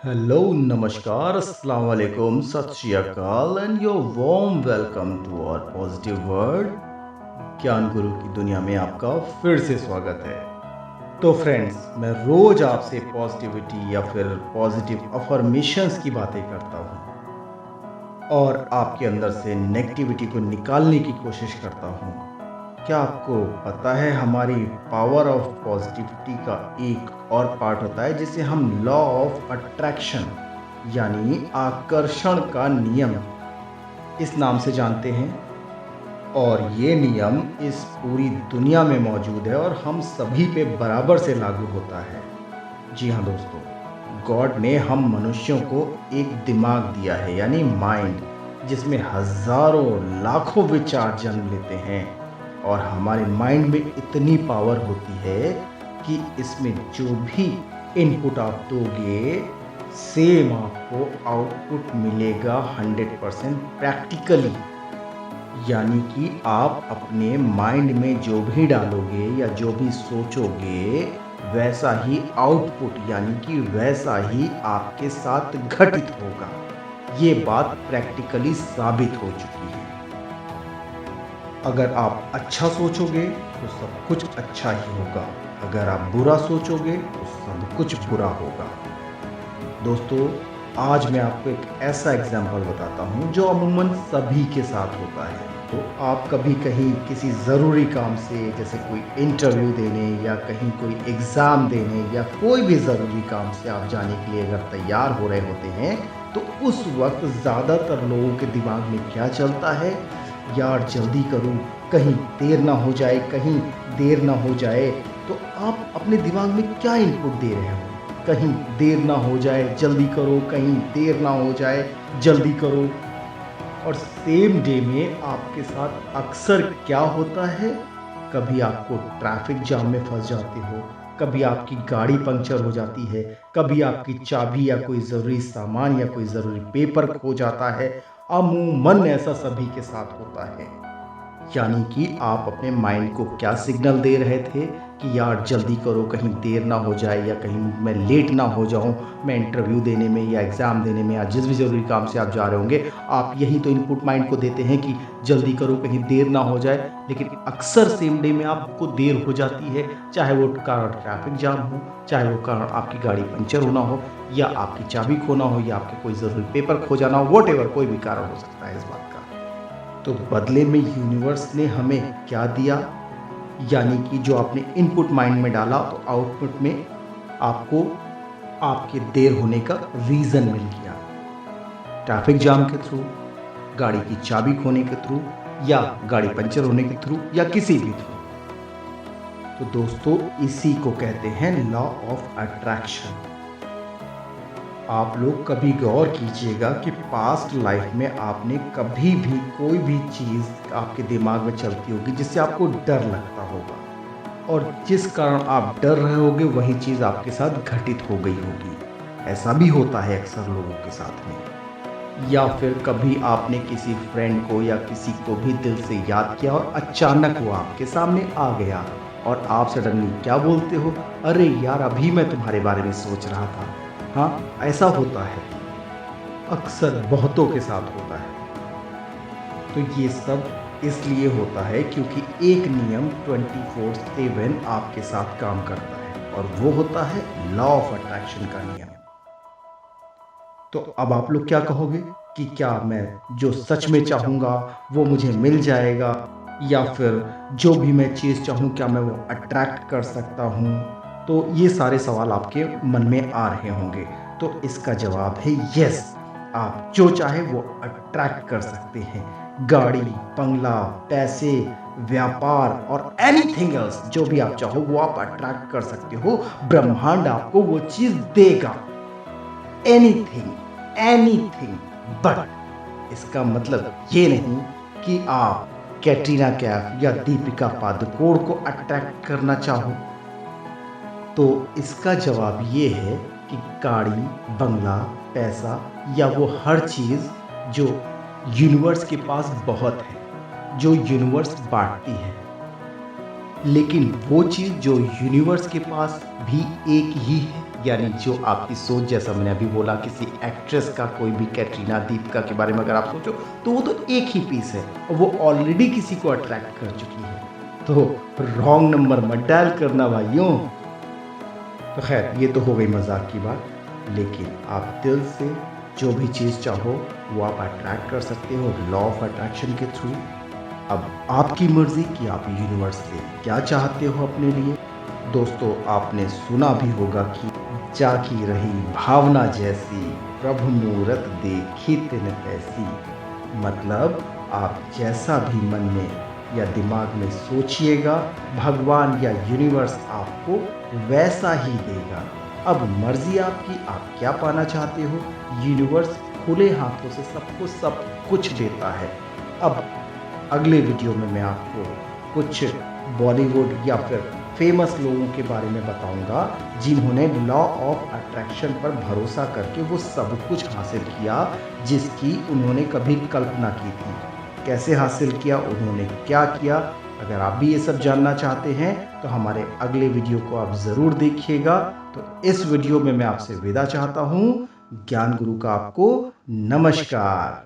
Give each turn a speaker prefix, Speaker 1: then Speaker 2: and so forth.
Speaker 1: Hello, नमस्कार, अस्सलाम वालेकुम, सत श्री अकाल and your warm welcome to our positive world. Gyan Guru की दुनिया में आपका फिर से स्वागत है। तो फ्रेंड्स, मैं रोज आपसे पॉजिटिविटी या फिर पॉजिटिव अफर्मेशंस की बातें करता हूँ और आपके अंदर से नेगेटिविटी को निकालने की कोशिश करता हूँ। क्या आपको पता है हमारी पावर ऑफ पॉजिटिविटी का एक और पार्ट होता है जिसे हम लॉ ऑफ अट्रैक्शन यानी आकर्षण का नियम इस नाम से जानते हैं। और ये नियम इस पूरी दुनिया में मौजूद है और हम सभी पे बराबर से लागू होता है। जी हाँ दोस्तों, गॉड ने हम मनुष्यों को एक दिमाग दिया है यानी माइंड, जिसमें हजारों लाखों विचार जन्म लेते हैं। और हमारे माइंड में इतनी पावर होती है कि इसमें जो भी इनपुट आप दोगे सेम आपको आउटपुट मिलेगा 100% प्रैक्टिकली। यानी कि आप अपने माइंड में जो भी डालोगे या जो भी सोचोगे वैसा ही आउटपुट यानी कि वैसा ही आपके साथ घटित होगा। ये बात प्रैक्टिकली साबित हो चुकी है। अगर आप अच्छा सोचोगे तो सब कुछ अच्छा ही होगा, अगर आप बुरा सोचोगे तो सब कुछ बुरा होगा। दोस्तों, आज मैं आपको एक ऐसा एग्जाम्पल बताता हूँ जो अमूमन सभी के साथ होता है। तो आप कभी कहीं किसी ज़रूरी काम से, जैसे कोई इंटरव्यू देने या कहीं कोई एग्ज़ाम देने या कोई भी ज़रूरी काम से आप जाने के लिए अगर तैयार हो रहे होते हैं, तो उस वक्त ज़्यादातर लोगों के दिमाग में क्या चलता है, यार जल्दी करूँ, कहीं देर ना हो जाए, कहीं देर ना हो जाए। तो आप अपने दिमाग में क्या इनपुट दे रहे हो? कहीं देर ना हो जाए, जल्दी करो, कहीं देर ना हो जाए, जल्दी करो। और सेम डे में आपके साथ अक्सर क्या होता है, कभी आपको ट्रैफिक जाम में फंस जाते हो, कभी आपकी गाड़ी पंक्चर हो जाती है, कभी आपकी चाबी या कोई ज़रूरी सामान या कोई ज़रूरी पेपर खो जाता है। अमूमन ऐसा सभी के साथ होता है। यानी कि आप अपने माइंड को क्या सिग्नल दे रहे थे कि यार जल्दी करो, कहीं देर ना हो जाए या कहीं मैं लेट ना हो जाऊं, मैं इंटरव्यू देने में या एग्ज़ाम देने में या जिस भी ज़रूरी काम से आप जा रहे होंगे, आप यही तो इनपुट माइंड को देते हैं कि जल्दी करो, कहीं देर ना हो जाए। लेकिन अक्सर सेम डे में आपको देर हो जाती है, चाहे वो कारण ट्रैफिक जाम हो, चाहे वो कारण आपकी गाड़ी पंचर होना हो, या आपकी चाबी खोना हो, या आपके कोई ज़रूरी पेपर खो जाना हो, वॉट कोई भी कारण हो सकता है इस बात का। तो बदले में यूनिवर्स ने हमें क्या दिया, यानी कि जो आपने इनपुट माइंड में डाला तो आउटपुट में आपको आपके देर होने का रीज़न मिल गया। ट्रैफिक जाम के थ्रू, गाड़ी की चाबी खोने के थ्रू, या गाड़ी पंचर होने के थ्रू, या किसी भी थ्रू। तो दोस्तों, इसी को कहते हैं लॉ ऑफ अट्रैक्शन। आप लोग कभी गौर कीजिएगा कि पास्ट लाइफ में आपने कभी भी कोई भी चीज़ आपके दिमाग में चलती होगी जिससे आपको डर लगता होगा, और जिस कारण आप डर रहे होगे वही चीज़ आपके साथ घटित हो गई होगी। ऐसा भी होता है अक्सर लोगों के साथ में। या फिर कभी आपने किसी फ्रेंड को या किसी को भी दिल से याद किया और अचानक वो आपके सामने आ गया और आप सडनली क्या बोलते हो, अरे यार अभी मैं तुम्हारे बारे में सोच रहा था। हाँ, ऐसा होता है, अक्सर बहुतों के साथ होता है। तो ये सब इसलिए होता है क्योंकि एक नियम 24/7 आपके साथ काम करता है, और वो होता है लॉ ऑफ अट्रैक्शन का नियम। तो अब आप लोग क्या कहोगे कि क्या मैं जो सच में चाहूँगा वो मुझे मिल जाएगा, या फिर जो भी मैं चीज़ चाहूँ क्या मैं वो अट्रैक्ट कर सकता हूँ? तो ये सारे सवाल आपके मन में आ रहे होंगे। तो इसका जवाब है यस, आप जो चाहे वो अट्रैक्ट कर सकते हैं। गाड़ी, बंगला, पैसे, व्यापार और एनीथिंग एल्स, जो भी आप चाहो वो आप अट्रैक्ट कर सकते हो। ब्रह्मांड आपको वो चीज़ देगा। Anything, anything. बट इसका मतलब ये नहीं कि आप कैटरीना कैफ या दीपिका पादुकोण को अट्रैक्ट करना चाहो। तो इसका जवाब ये है कि गाड़ी, बंगला, पैसा या वो हर चीज़ जो यूनिवर्स के पास बहुत है, जो यूनिवर्स बांटती है, लेकिन वो चीज़ जो यूनिवर्स के पास भी एक ही है यानी जो आपकी सोच, जैसा मैंने अभी बोला, किसी एक्ट्रेस का, कोई भी कैटरीना, दीपिका के बारे में अगर आप सोचो तो वो तो एक ही पीस है और वो ऑलरेडी किसी को अट्रैक्ट कर चुकी है। तो रॉन्ग नंबर मत डायल करना भाइयों। तो खैर, ये तो हो गई मजाक की बात, लेकिन आप दिल से जो भी चीज़ चाहो वो आप अट्रैक्ट कर सकते हो लॉ ऑफ अट्रैक्शन के थ्रू। अब आपकी मर्जी कि आप यूनिवर्स से क्या चाहते हो अपने लिए। दोस्तों, आपने सुना भी होगा कि जागी रही भावना जैसी, प्रभु मूरत देखी तिन तैसी। मतलब आप जैसा भी मन में या दिमाग में सोचिएगा, भगवान या यूनिवर्स आपको वैसा ही देगा। अब मर्जी आपकी, आप क्या पाना चाहते हो। यूनिवर्स खुले हाथों से सबको सब कुछ देता है। अब अगले वीडियो में मैं आपको कुछ बॉलीवुड या फिर फेमस लोगों के बारे में बताऊंगा जिन्होंने लॉ ऑफ अट्रैक्शन पर भरोसा करके वो सब कुछ हासिल किया जिसकी उन्होंने कभी कल्पना की थी। कैसे हासिल किया, उन्होंने क्या किया। अगर आप भी ये सब जानना चाहते हैं तो हमारे अगले वीडियो को आप ज़रूर देखिएगा। तो इस वीडियो में मैं आपसे विदा चाहता हूँ। ज्ञान गुरु का आपको नमस्कार।